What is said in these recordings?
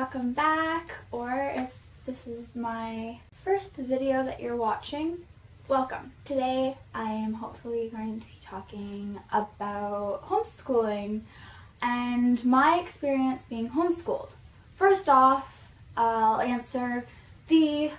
welcome back, or if this is my first video that you're watching, welcome. Today I am hopefully going to be talking about homeschooling and my experience being homeschooled. First off, I'll answer the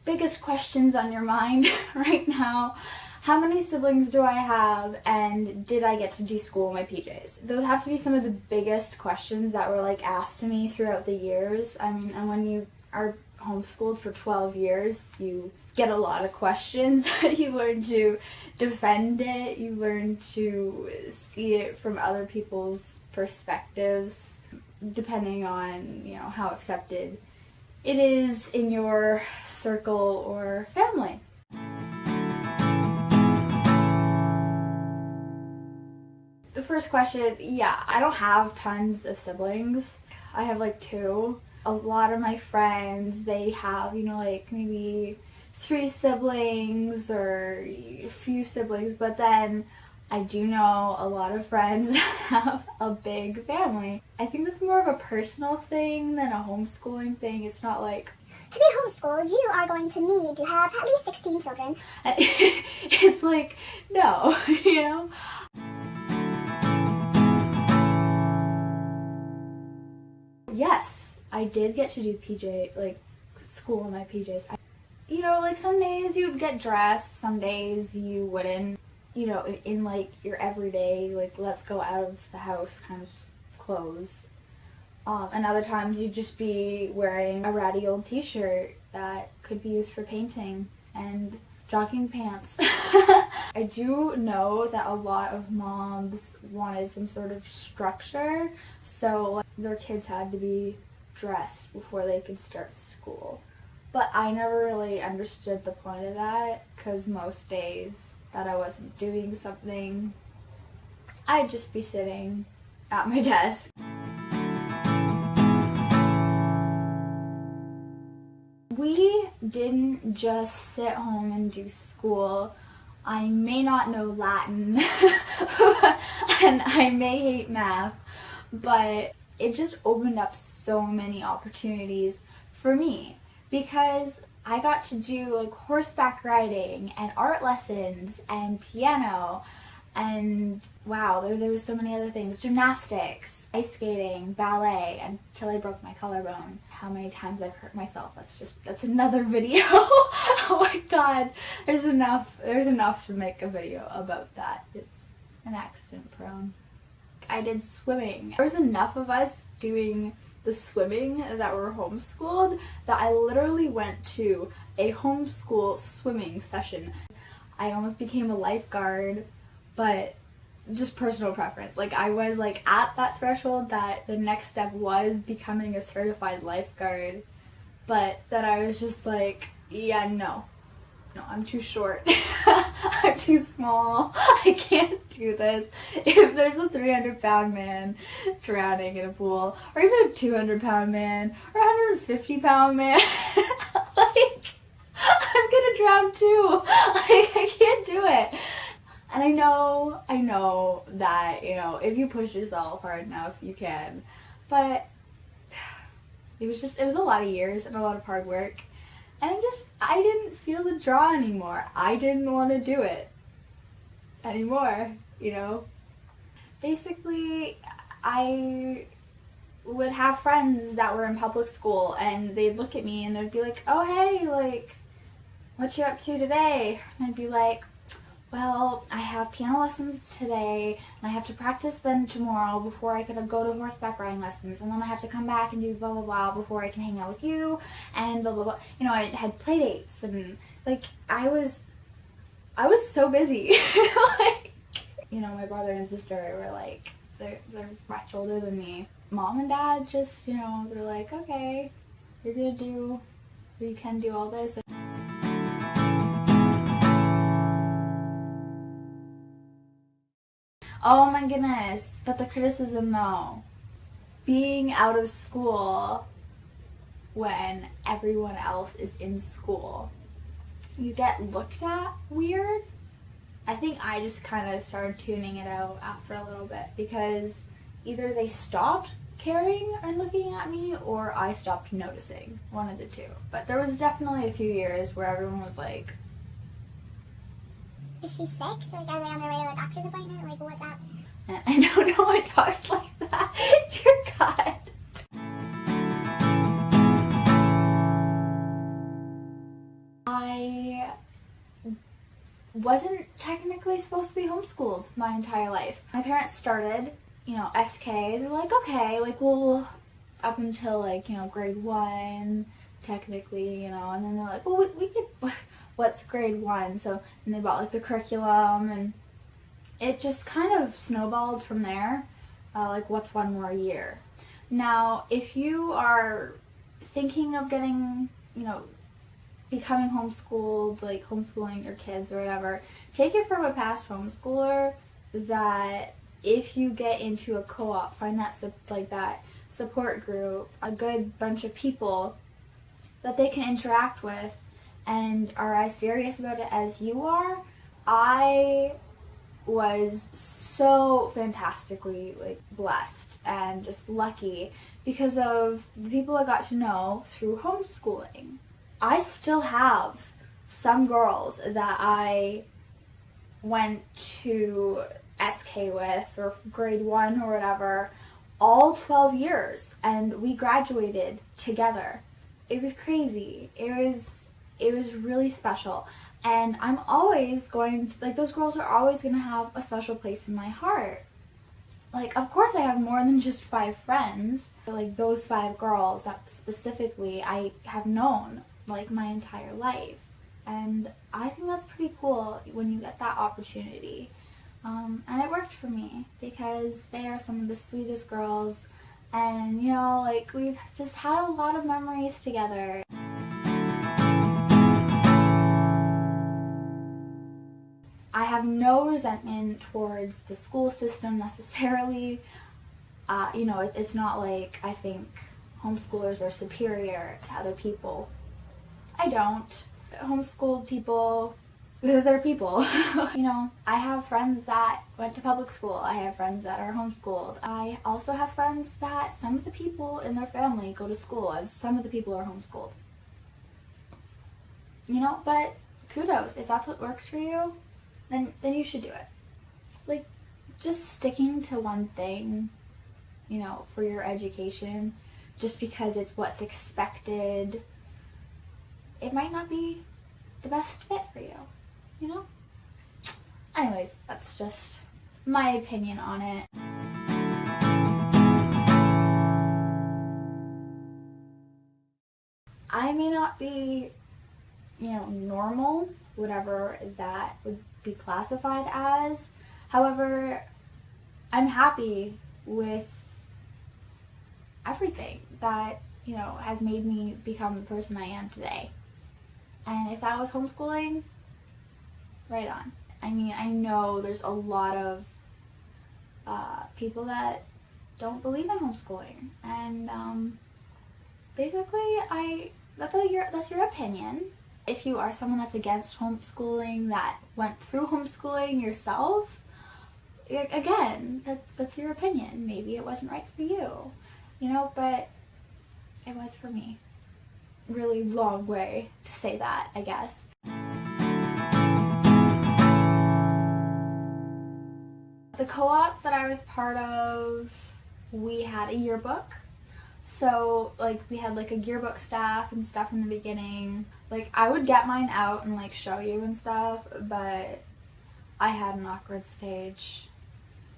biggest questions on your mind right now. How many siblings do I have, and did I get to do school in my PJs? Those have to be some of the biggest questions that were asked to me throughout the years. I mean, and when you are homeschooled for 12 years, you get a lot of questions. You learn to defend it, you learn to see it from other people's perspectives, depending on, how accepted it is in your circle or family. The first question, I don't have tons of siblings. I have 2. A lot of my friends, they have, maybe 3 siblings or a few siblings, but then I do know a lot of friends that have a big family. I think that's more of a personal thing than a homeschooling thing. It's not to be homeschooled, you are going to need to have at least 16 children. It's no, Yes, I did get to do school in my PJs. Some days you'd get dressed, some days you wouldn't. In your everyday, let's go out of the house kind of clothes. And other times you'd just be wearing a ratty old t-shirt that could be used for painting and jogging pants. I do know that a lot of moms wanted some sort of structure, so their kids had to be dressed before they could start school. But I never really understood the point of that, because most days that I wasn't doing something, I'd just be sitting at my desk. We didn't just sit home and do school. I may not know Latin and I may hate math, but it just opened up so many opportunities for me, because I got to do horseback riding and art lessons and piano and there was so many other things, gymnastics, ice skating, ballet, until I broke my collarbone. How many times I've hurt myself, that's another video. Oh my god, there's enough to make a video about that. It's an accident prone. I did swimming. There was enough of us doing the swimming that were homeschooled that I literally went to a homeschool swimming session. I almost became a lifeguard, but just personal preference. I was at that threshold that the next step was becoming a certified lifeguard, but then I was just no, I'm too short. I'm too small. I can't do this. If there's a 300-pound man drowning in a pool, or even a 200-pound man, or a 150-pound man, I'm gonna drown too. I can't do it. And I know that, if you push yourself hard enough, you can. But it was a lot of years and a lot of hard work. And I didn't feel the draw anymore. I didn't want to do it anymore, Basically, I would have friends that were in public school, and they'd look at me and they'd be like, oh, hey, what you up to today? And I'd be like, well, I have piano lessons today, and I have to practice them tomorrow before I could go to horseback riding lessons, and then I have to come back and do blah, blah, blah before I can hang out with you, and blah, blah, blah. I had play dates, and, I was so busy. My brother and sister were, they're much older than me. Mom and Dad just, they're like, okay, you can do all this. Oh my goodness, but the criticism though, being out of school when everyone else is in school, you get looked at weird. I think I just kind of started tuning it out after a little bit, because either they stopped caring and looking at me, or I stopped noticing. One of the two. But there was definitely a few years where everyone was like, is she sick? Like, are they on their way to a doctor's appointment? Like, what's up? and I don't know why talks like that. Dear God. I wasn't technically supposed to be homeschooled my entire life. My parents started, SK. They're like, okay, like, well, up until, like, grade 1, technically, and then they're like, well, we could, what's grade 1? So, and they bought, like, the curriculum, and it just kind of snowballed from there, like, what's one more year? Now, if you are thinking of getting, becoming homeschooled, like homeschooling your kids or whatever, take it from a past homeschooler that if you get into a co-op, find that that support group, a good bunch of people that they can interact with and are as serious about it as you are. I was so fantastically blessed and just lucky because of the people I got to know through homeschooling. I still have some girls that I went to SK with, or grade 1 or whatever, all 12 years, and we graduated together. It was crazy. It was really special, and I'm always going to, those girls are always going to have a special place in my heart. Of course I have more than just 5 friends, but those 5 girls that specifically I have known my entire life, and I think that's pretty cool when you get that opportunity, and it worked for me because they are some of the sweetest girls, and we've just had a lot of memories together. I have no resentment towards the school system necessarily. It's not like I think homeschoolers are superior to other people. I don't. Homeschooled people, they're people. I have friends that went to public school. I have friends that are homeschooled. I also have friends that some of the people in their family go to school and some of the people are homeschooled. But kudos. If that's what works for you, then you should do it. Just sticking to one thing, for your education, just because it's what's expected, it might not be the best fit for you, Anyways, that's just my opinion on it. I may not be, normal, whatever that would be classified as. However, I'm happy with everything that, has made me become the person I am today. And if that was homeschooling, right on. I mean, I know there's a lot of people that don't believe in homeschooling, and basically, that's your opinion. If you are someone that's against homeschooling, that went through homeschooling yourself, again, that's your opinion. Maybe it wasn't right for you, but it was for me. Really long way to say that, I guess. The co-op that I was part of, we had a yearbook. So, we had, a yearbook staff and stuff in the beginning. I would get mine out and, show you and stuff, but I had an awkward stage.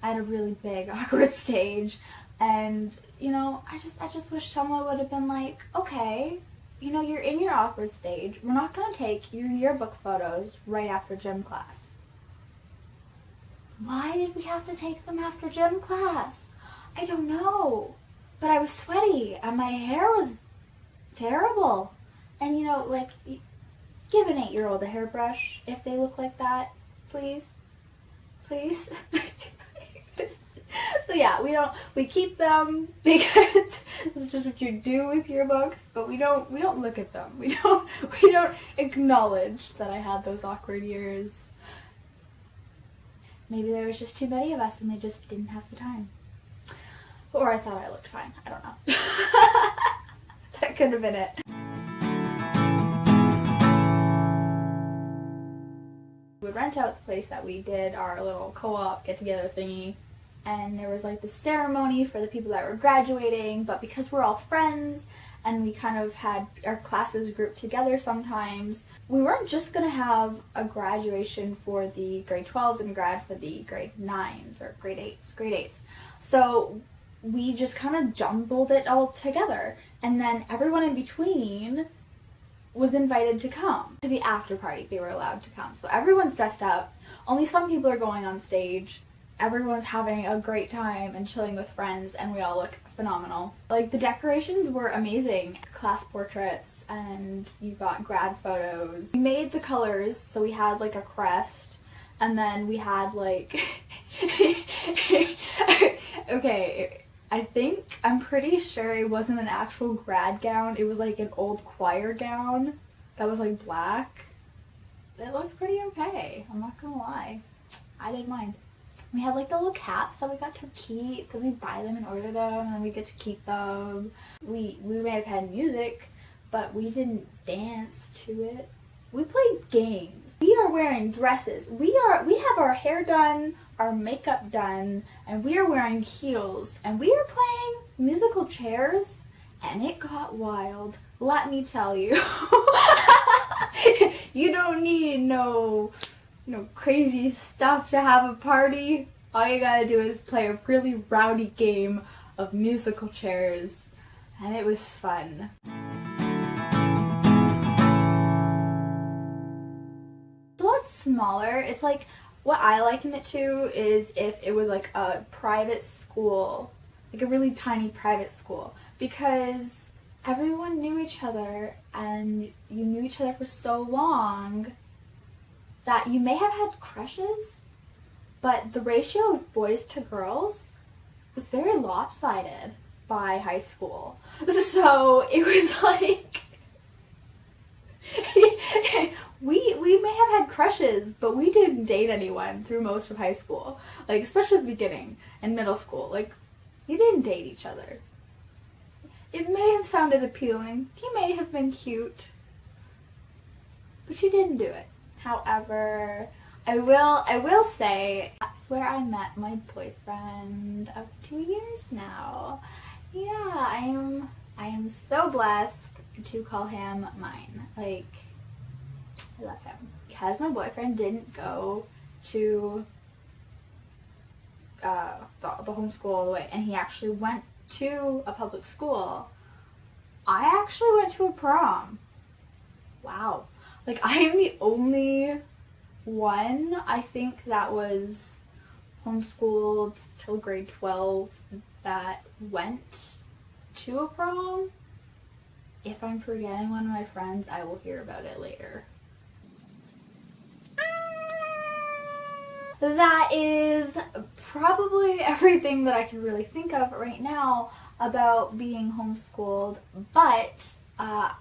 I had a really big awkward stage, and, I just wish someone would have been like, okay, you're in your awkward stage. We're not going to take your yearbook photos right after gym class. Why did we have to take them after gym class? I don't know. But I was sweaty and my hair was terrible. And give an 8-year-old a hairbrush if they look like that, please. Please. So yeah, we keep them because it's just what you do with your books, but we don't look at them. We don't acknowledge that I had those awkward years. Maybe there was just too many of us and they just didn't have the time. Or Or I thought I looked fine. I don't know. That could have been it. We would rent out the place that we did our little co-op get-together thingy, and there was like the ceremony for the people that were graduating, but because we're all friends and we kind of had our classes grouped together sometimes, we weren't just gonna have a graduation for the grade 12s and grad for the grade 9s or grade 8s. So we just kind of jumbled it all together, and then everyone in between was invited to come to the after party. They were allowed to come. So everyone's dressed up. Only some people are going on stage. Everyone's having a great time and chilling with friends, and we all look phenomenal. Like, the decorations were amazing. Class portraits, and you got grad photos. We made the colors, so we had like a crest, and then we had like okay, I'm pretty sure it wasn't an actual grad gown. It was like an old choir gown that was like black. It looked pretty okay, I'm not gonna lie. I didn't mind. We had like the little caps that we got to keep because we buy them and order them, and we get to keep them. We may have had music, but we didn't dance to it. We played games. We are wearing dresses. We have our hair done, our makeup done, and we are wearing heels, and we are playing musical chairs, and it got wild. Let me tell you. You don't need no crazy stuff to have a party. All you gotta do is play a really rowdy game of musical chairs, and it was fun. It's a lot smaller. It's like, what I liken it to is if it was like a private school, like a really tiny private school, because everyone knew each other and you knew each other for so long that you may have had crushes, but the ratio of boys to girls was very lopsided by high school. So it was like, we may have had crushes, but we didn't date anyone through most of high school. Like, especially the beginning and middle school. Like, you didn't date each other. It may have sounded appealing. He may have been cute, but you didn't do it. However, I will say that's where I met my boyfriend of 2 years now. Yeah, I am so blessed to call him mine. Like, I love him. Because my boyfriend didn't go to the homeschool all the way, and he actually went to a public school, I actually went to a prom. Wow. Like, I am the only one, I think, that was homeschooled till grade 12 that went to a prom. If I'm forgetting one of my friends, I will hear about it later. That is probably everything that I can really think of right now about being homeschooled, but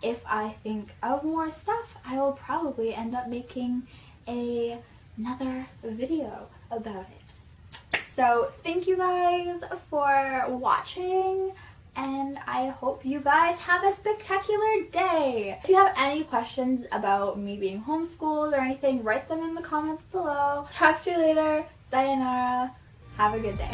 if I think of more stuff, I will probably end up making another video about it. So thank you guys for watching, and I hope you guys have a spectacular day. If you have any questions about me being homeschooled or anything, write them in the comments below. Talk to you later. Sayonara. Have a good day.